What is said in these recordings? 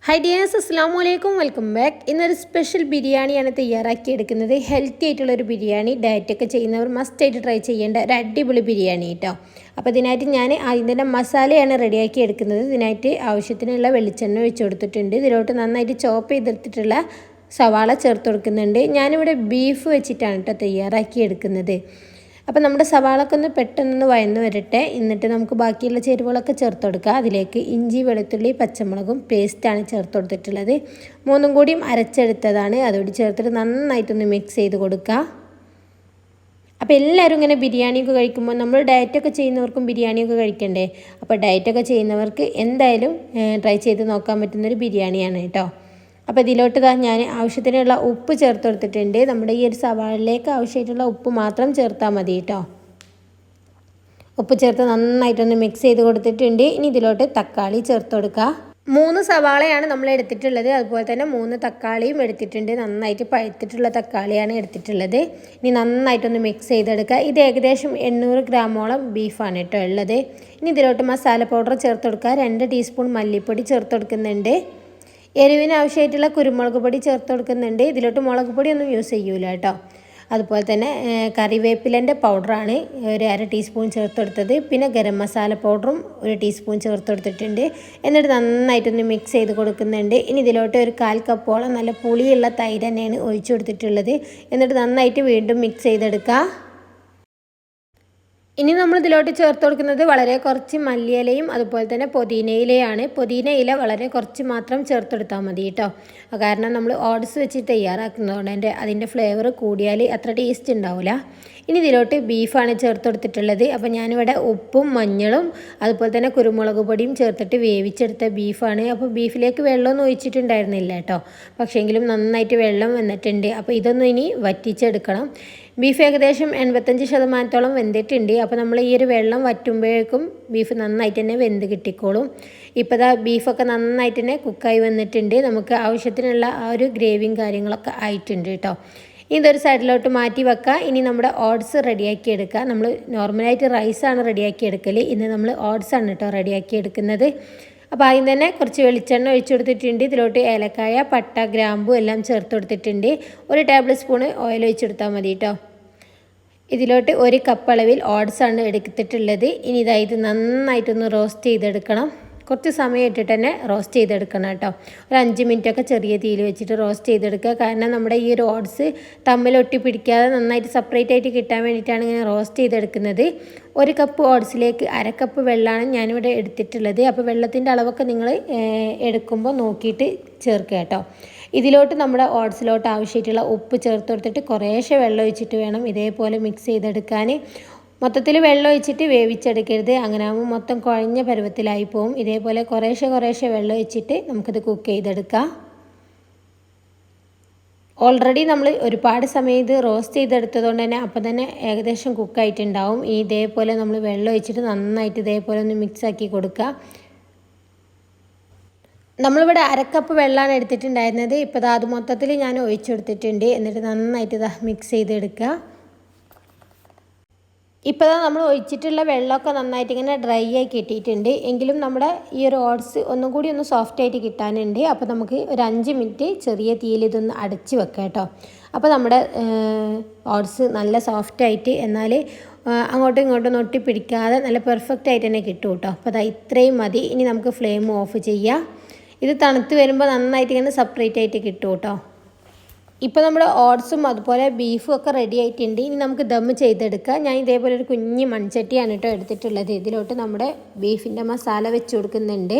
Hi dears, അസ്സലാമു അലൈക്കും, welcome back. ഇന്നൊരു സ്പെഷ്യൽ ബിരിയാണിയാണ് തയ്യാറാക്കിയെടുക്കുന്നത്. ഹെൽത്തി ആയിട്ടുള്ളൊരു ബിരിയാണി, ഡയറ്റൊക്കെ ചെയ്യുന്നവർ മസ്റ്റായിട്ട് ട്രൈ ചെയ്യേണ്ട ഒരു അടിപൊളി ബിരിയാണി കേട്ടോ. അപ്പോൾ ഇതിനായിട്ട് ഞാൻ ഇതിൻ്റെ മസാലയാണ് റെഡിയാക്കി എടുക്കുന്നത്. ഇതിനായിട്ട് ആവശ്യത്തിനുള്ള വെളിച്ചെണ്ണ ഒഴിച്ച് കൊടുത്തിട്ടുണ്ട്. ഇതിലോട്ട് നന്നായിട്ട് ചോപ്പ് ചെയ്തെടുത്തിട്ടുള്ള സവാള ചേർത്ത് കൊടുക്കുന്നുണ്ട്. ഞാനിവിടെ ബീഫ് വെച്ചിട്ടാണ് കേട്ടോ തയ്യാറാക്കി എടുക്കുന്നത്. അപ്പോൾ നമ്മുടെ സവാളൊക്കെ ഒന്ന് പെട്ടെന്ന് വഴന്ന് വരട്ടെ. എന്നിട്ട് നമുക്ക് ബാക്കിയുള്ള ചേരുവകളൊക്കെ ചേർത്ത് കൊടുക്കുക. അതിലേക്ക് ഇഞ്ചി, വെളുത്തുള്ളി, പച്ചമുളകും പേസ്റ്റാണ് ചേർത്ത് കൊടുത്തിട്ടുള്ളത്. മൂന്നും കൂടിയും അരച്ചെടുത്തതാണ്. അതോടെ ചേർത്തിട്ട് നന്നായിട്ടൊന്ന് മിക്സ് ചെയ്ത് കൊടുക്കുക. അപ്പോൾ എല്ലാവരും ഇങ്ങനെ ബിരിയാണിയൊക്കെ കഴിക്കുമ്പോൾ നമ്മൾ ഡയറ്റൊക്കെ ചെയ്യുന്നവർക്കും ബിരിയാണിയൊക്കെ കഴിക്കണ്ടേ. അപ്പോൾ ഡയറ്റൊക്കെ ചെയ്യുന്നവർക്ക് എന്തായാലും ട്രൈ ചെയ്ത് നോക്കാൻ പറ്റുന്നൊരു ബിരിയാണിയാണ് കേട്ടോ. അപ്പോൾ ഇതിലോട്ട് ഞാൻ ആവശ്യത്തിനുള്ള ഉപ്പ് ചേർത്ത് കൊടുത്തിട്ടുണ്ട്. നമ്മുടെ ഈ ഒരു സവാളയിലേക്ക് ആവശ്യമായിട്ടുള്ള ഉപ്പ് മാത്രം ചേർത്താൽ മതി കേട്ടോ. ഉപ്പ് ചേർത്ത് നന്നായിട്ടൊന്ന് മിക്സ് ചെയ്ത് കൊടുത്തിട്ടുണ്ട്. ഇനി ഇതിലോട്ട് തക്കാളി ചേർത്ത് കൊടുക്കുക. 3 സവാളയാണ് നമ്മൾ എടുത്തിട്ടുള്ളത്. അതുപോലെ തന്നെ 3 തക്കാളിയും എടുത്തിട്ടുണ്ട്. നന്നായിട്ട് പഴുത്തിട്ടുള്ള തക്കാളിയാണ് എടുത്തിട്ടുള്ളത്. ഇനി നന്നായിട്ടൊന്ന് മിക്സ് ചെയ്തെടുക്കുക. ഇത് ഏകദേശം 800 ഗ്രാമോളം ബീഫാണ് കേട്ടോ ഉള്ളത്. ഇനി ഇതിലോട്ട് മസാല പൗഡർ ചേർത്ത് കൊടുക്കുക. 2 ടീസ്പൂൺ മല്ലിപ്പൊടി ചേർത്ത് കൊടുക്കുന്നുണ്ട്. എരിവിന് ആവശ്യമായിട്ടുള്ള കുരുമുളക് പൊടി ചേർത്ത് കൊടുക്കുന്നുണ്ട്. ഇതിലോട്ട് മുളക് പൊടി ഒന്നും യൂസ് ചെയ്യൂല കേട്ടോ. അതുപോലെ തന്നെ കറിവേപ്പിലൻ്റെ പൗഡറാണ് ഒരു 1/2 ടീസ്പൂൺ ചേർത്ത് കൊടുത്തത്. പിന്നെ ഗരം മസാല പൗഡറും 1 ടീസ്പൂൺ ചേർത്ത് കൊടുത്തിട്ടുണ്ട്. എന്നിട്ട് നന്നായിട്ടൊന്ന് മിക്സ് ചെയ്ത് കൊടുക്കുന്നുണ്ട്. ഇനി ഇതിലോട്ട് ഒരു 1/4 കപ്പോളം നല്ല പുളിയുള്ള തൈര് തന്നെയാണ് ഒഴിച്ചു കൊടുത്തിട്ടുള്ളത്. എന്നിട്ട് നന്നായിട്ട് വീണ്ടും മിക്സ് ചെയ്തെടുക്കുക. ഇനി നമ്മൾ ഇതിലോട്ട് ചേർത്ത് കൊടുക്കുന്നത് വളരെ കുറച്ച് മല്ലിയിലയും അതുപോലെ തന്നെ പുതിനയിലയാണ്. പുതിനയില വളരെ കുറച്ച് മാത്രം ചേർത്തെടുത്താൽ മതി കേട്ടോ. കാരണം നമ്മൾ ഓട്സ് വെച്ച് തയ്യാറാക്കുന്നതുകൊണ്ട് അതിൻ്റെ ഫ്ലേവർ കൂടിയാൽ അത്ര ടേസ്റ്റ് ഉണ്ടാവില്ല. ഇനി ഇതിലോട്ട് ബീഫാണ് ചേർത്ത് കൊടുത്തിട്ടുള്ളത്. അപ്പോൾ ഞാനിവിടെ ഉപ്പും മഞ്ഞളും അതുപോലെ തന്നെ കുരുമുളക് പൊടിയും ചേർത്തിട്ട് വേവിച്ചെടുത്ത ബീഫാണ്. അപ്പോൾ ബീഫിലേക്ക് വെള്ളമൊന്നും ഒഴിച്ചിട്ടുണ്ടായിരുന്നില്ല കേട്ടോ. പക്ഷേങ്കിലും നന്നായിട്ട് വെള്ളം വന്നിട്ടുണ്ട്. അപ്പോൾ ഇതൊന്നും ഇനി വറ്റിച്ചെടുക്കണം. ബീഫ് ഏകദേശം 85% വെന്തിട്ടുണ്ട്. അപ്പോൾ നമ്മൾ ഈ ഒരു വെള്ളം വറ്റുമ്പോഴേക്കും ബീഫ് നന്നായിട്ട് തന്നെ വെന്ത് കിട്ടിക്കോളും. ഇപ്പോൾ ബീഫൊക്കെ നന്നായിട്ട് തന്നെ കുക്കായി വന്നിട്ടുണ്ട്. നമുക്ക് ആവശ്യത്തിനുള്ള ആ ഒരു ഗ്രേവിയും കാര്യങ്ങളൊക്കെ ആയിട്ടുണ്ട് കേട്ടോ. ഇതൊരു സൈഡിലോട്ട് മാറ്റി വെക്കുക. ഇനി നമ്മുടെ ഓട്സ് റെഡിയാക്കി എടുക്കുക. നമ്മൾ നോർമലായിട്ട് റൈസാണ് റെഡിയാക്കി എടുക്കൽ. ഇന്ന് നമ്മൾ ഓട്സാണ് കേട്ടോ റെഡിയാക്കി എടുക്കുന്നത്. അപ്പോൾ ആദ്യം തന്നെ കുറച്ച് വെളിച്ചെണ്ണ ഒഴിച്ചു കൊടുത്തിട്ടുണ്ട്. ഇതിലോട്ട് ഏലക്കായ, പട്ട, ഗ്രാമ്പു എല്ലാം ചേർത്ത് കൊടുത്തിട്ടുണ്ട്. 1 ടേബിൾ സ്പൂൺ ഓയിൽ ഒഴിച്ചെടുത്താൽ മതി കേട്ടോ. ഇതിലോട്ട് 1 കപ്പ് അളവിൽ ഓട്സാണ് എടുത്തിട്ടുള്ളത്. ഇനി ഇത് നന്നായിട്ടൊന്ന് റോസ്റ്റ് ചെയ്തെടുക്കണം. കുറച്ച് സമയം ഇട്ടിട്ട് തന്നെ റോസ്റ്റ് ചെയ്തെടുക്കണം കേട്ടോ. ഒരു 5 മിനിറ്റൊക്കെ ചെറിയ തീയിൽ വെച്ചിട്ട് റോസ്റ്റ് ചെയ്തെടുക്കുക. കാരണം നമ്മുടെ ഈ ഒരു ഓട്സ് തമ്മിലൊട്ടി പിടിക്കാതെ നന്നായിട്ട് സെപ്പറേറ്റ് ആയിട്ട് കിട്ടാൻ വേണ്ടിയിട്ടാണ് ഇങ്ങനെ റോസ്റ്റ് ചെയ്തെടുക്കുന്നത്. 1 കപ്പ് ഓട്സിലേക്ക് 1/2 കപ്പ് വെള്ളമാണ് ഞാനിവിടെ എടുത്തിട്ടുള്ളത്. അപ്പോൾ വെള്ളത്തിൻ്റെ അളവൊക്കെ നിങ്ങൾ എടുക്കുമ്പോൾ നോക്കിയിട്ട് ചേർക്കുക കേട്ടോ. ഇതിലോട്ട് നമ്മുടെ ഓട്സിലോട്ട് ആവശ്യമായിട്ടുള്ള ഉപ്പ് ചേർത്ത് കൊടുത്തിട്ട് കുറേശ്ശെ വെള്ളം ഒഴിച്ചിട്ട് വേണം ഇതേപോലെ മിക്സ് ചെയ്തെടുക്കാൻ. മൊത്തത്തിൽ വെള്ളം ഒഴിച്ചിട്ട് വേവിച്ചെടുക്കരുത്. അങ്ങനെ ആകുമ്പോൾ മൊത്തം കുഴഞ്ഞ പരുവത്തിലായി പോവും. ഇതേപോലെ കുറേശ്ശെ വെള്ളം ഒഴിച്ചിട്ട് നമുക്കിത് കുക്ക് ചെയ്തെടുക്കാം. ഓൾറെഡി നമ്മൾ ഒരുപാട് സമയം ഇത് റോസ്റ്റ് ചെയ്തെടുത്തതുകൊണ്ട് തന്നെ അപ്പം തന്നെ ഏകദേശം കുക്കായിട്ടുണ്ടാവും. ഇതേപോലെ നമ്മൾ വെള്ളം ഒഴിച്ചിട്ട് നന്നായിട്ട് ഇതേപോലെ ഒന്ന് മിക്സാക്കി കൊടുക്കുക. നമ്മളിവിടെ 1/2 കപ്പ് വെള്ളമാണ് എടുത്തിട്ടുണ്ടായിരുന്നത്. ഇപ്പോൾ അത് മൊത്തത്തിൽ ഞാൻ ഒഴിച്ചെടുത്തിട്ടുണ്ട്. എന്നിട്ട് നന്നായിട്ട് മിക്സ് ചെയ്തെടുക്കുക. ഇപ്പോൾ നമ്മൾ ഒഴിച്ചിട്ടുള്ള വെള്ളമൊക്കെ നന്നായിട്ട് ഇങ്ങനെ ഡ്രൈ ആയി കിട്ടിയിട്ടുണ്ട്. എങ്കിലും നമ്മുടെ ഈ ഒരു ഓട്സ് ഒന്നും കൂടി ഒന്ന് സോഫ്റ്റായിട്ട് കിട്ടാനുണ്ട്. അപ്പോൾ നമുക്ക് ഒരു 5 മിനിറ്റ് ചെറിയ തീയിൽ ഇതൊന്ന് അടച്ച് വെക്കാം കേട്ടോ. അപ്പോൾ നമ്മുടെ ഓട്സ് നല്ല സോഫ്റ്റായിട്ട് എന്നാൽ അങ്ങോട്ടും ഇങ്ങോട്ടും ഒട്ടി പിടിക്കാതെ നല്ല പെർഫെക്റ്റ് ആയിട്ട് തന്നെ കിട്ടും കേട്ടോ. അപ്പോൾ ഇത്രയും മതി. ഇനി നമുക്ക് ഫ്ലെയിം ഓഫ് ചെയ്യാം. ഇത് തണുത്ത് വരുമ്പോൾ നന്നായിട്ട് ഇങ്ങനെ സെപ്പറേറ്റ് ആയിട്ട് കിട്ടും കേട്ടോ. ഇപ്പോൾ നമ്മുടെ ഓട്സും അതുപോലെ ബീഫും ഒക്കെ റെഡി ആയിട്ടുണ്ട്. ഇനി നമുക്ക് ദം ചെയ്തെടുക്കാം. ഞാൻ ഇതേപോലെ ഒരു കുഞ്ഞ് മൺചട്ടിയാണ് കേട്ടോ എടുത്തിട്ടുള്ളത്. ഇതിലോട്ട് നമ്മുടെ ബീഫിൻ്റെ മസാല വെച്ച് കൊടുക്കുന്നുണ്ട്.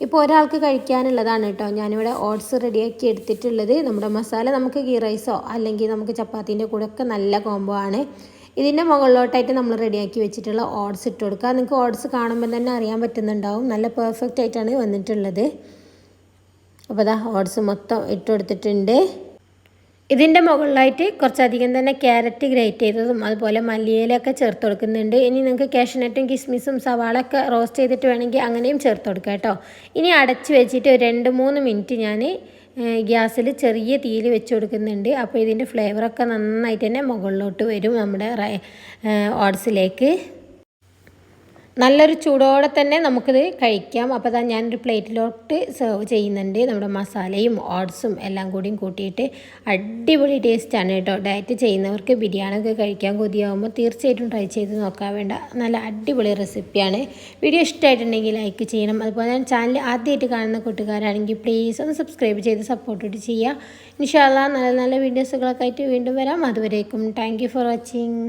ഇപ്പോൾ ഒരാൾക്ക് കഴിക്കാനുള്ളതാണ് കേട്ടോ ഞാനിവിടെ ഓട്സ് റെഡിയാക്കി എടുത്തിട്ടുള്ളത്. നമ്മുടെ മസാല നമുക്ക് ഗീ റൈസോ അല്ലെങ്കിൽ നമുക്ക് ചപ്പാത്തീൻ്റെ കൂടെ ഒക്കെ നല്ല കോംബോ ആണ്. ഇതിൻ്റെ മുകളിലോട്ടായിട്ട് നമ്മൾ റെഡിയാക്കി വെച്ചിട്ടുള്ള ഓട്സ് ഇട്ട് കൊടുക്കുക. നിങ്ങൾക്ക് ഓട്സ് കാണുമ്പോൾ തന്നെ അറിയാൻ പറ്റുന്നുണ്ടാവും നല്ല പെർഫെക്റ്റ് ആയിട്ടാണ് വന്നിട്ടുള്ളത്. അപ്പോൾ ഓട്സ് മൊത്തം ഇട്ട് കൊടുത്തിട്ടുണ്ട്. ഇതിൻ്റെ മുകളിലായിട്ട് കുറച്ചധികം തന്നെ ക്യാരറ്റ് ഗ്രേറ്റ് ചെയ്തതും അതുപോലെ മല്ലിയിലൊക്കെ ചേർത്ത് കൊടുക്കുന്നുണ്ട്. ഇനി നിങ്ങൾക്ക് കാഷ്നട്ടും കിസ്മിസും സവാളൊക്കെ റോസ്റ്റ് ചെയ്തിട്ട് വേണമെങ്കിൽ അങ്ങനെയും ചേർത്ത് കൊടുക്കാം കേട്ടോ. ഇനി അടച്ച് വെച്ചിട്ട് ഒരു 2-3 മിനിറ്റ് ഞാൻ ഗ്യാസിൽ ചെറിയ തീയിൽ വെച്ച് കൊടുക്കുന്നുണ്ട്. അപ്പോൾ ഇതിൻ്റെ ഫ്ലേവറൊക്കെ നന്നായിട്ട് തന്നെ മുകളിലോട്ട് വരും നമ്മുടെ ഓട്സിലേക്ക്. നല്ലൊരു ചൂടോടെ തന്നെ നമുക്കിത് കഴിക്കാം. അപ്പോൾ അതാ ഞാനൊരു പ്ലേറ്റിലോട്ട് സെർവ് ചെയ്യുന്നുണ്ട്. നമ്മുടെ മസാലയും ഓട്സും എല്ലാം കൂടിയും കൂട്ടിയിട്ട് അടിപൊളി ടേസ്റ്റാണ് കേട്ടോ. ഡയറ്റ് ചെയ്യുന്നവർക്ക് ബിരിയാണി ഒക്കെ കഴിക്കാൻ കൊതിയാകുമ്പോൾ തീർച്ചയായിട്ടും ട്രൈ ചെയ്ത് നോക്കാൻ വേണ്ട നല്ല അടിപൊളി റെസിപ്പിയാണ്. വീഡിയോ ഇഷ്ടമായിട്ടുണ്ടെങ്കിൽ ലൈക്ക് ചെയ്യണം. അതുപോലെ ഞാൻ ചാനൽ ആദ്യമായിട്ട് കാണുന്ന കൂട്ടുകാരാണെങ്കിൽ പ്ലീസ് ഒന്ന് സബ്സ്ക്രൈബ് ചെയ്ത് സപ്പോർട്ട് ചെയ്യുക. ഇൻഷാ അല്ലാഹ് നല്ല നല്ല വീഡിയോസുകളൊക്കെ ആയിട്ട് വീണ്ടും വരാം. അതുവരേക്കും താങ്ക് യു ഫോർ വാച്ചിങ്.